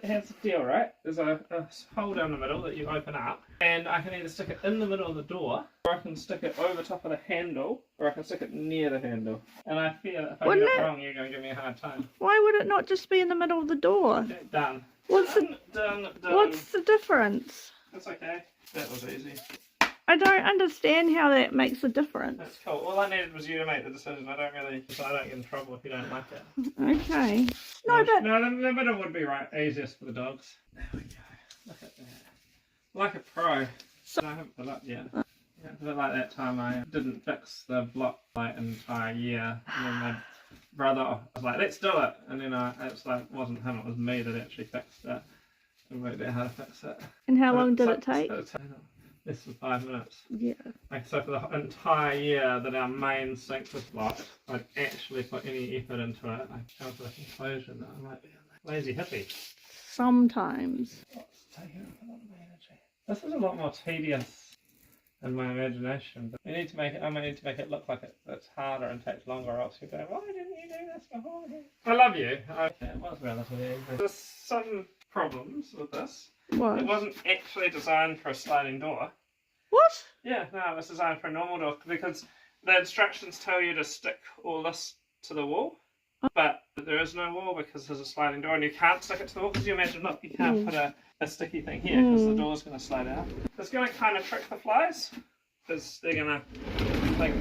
Here's the deal, right? There's a hole down the middle that you open up, and I can either stick it in the middle of the door, or I can stick it over top of the handle, or I can stick it near the handle. And I fear that if I get it wrong, you're going to give me a hard time. Why would it not just be in the middle of the door? Okay, done. Done. What's the difference? That's okay. That was easy. I don't understand how that makes a difference. That's cool. All I needed was you to make the decision. I don't get in trouble if you don't like it. Okay. No, but... No, the middle would be right. Easiest for the dogs. There we go. Look at that. Like a pro. So, I haven't put up yet. Yeah, but like that time I didn't fix the block like an entire year. And then my brother was like, let's do it. And then it wasn't him, it was me that actually fixed it. And worked out how to fix it. And how long did it take? Less than 5 minutes. Yeah. Like, so for the entire year that our main sink was blocked, I'd actually put any effort into it. I came to the conclusion that I might be a lazy hippie. Sometimes. It's taking up a lot of my energy. This is a lot more tedious in my imagination. But I might need to make it look like it's harder and takes longer, or else you'll go, why didn't you do this before? I love you. It was relatively easy. There's some problems with this. What? It wasn't actually designed for a sliding door. What? Yeah, no, it was designed for a normal door because the instructions tell you to stick all this to the wall, but there is no wall because there's a sliding door and you can't stick it to the wall because you imagine, look, you can't put a sticky thing here because the door's going to slide out. It's going to kind of trick the flies because they're going to think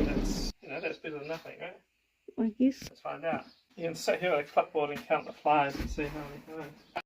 that's better than nothing, right? I guess. Let's find out. You can sit here with a clipboard and count the flies and see how many times.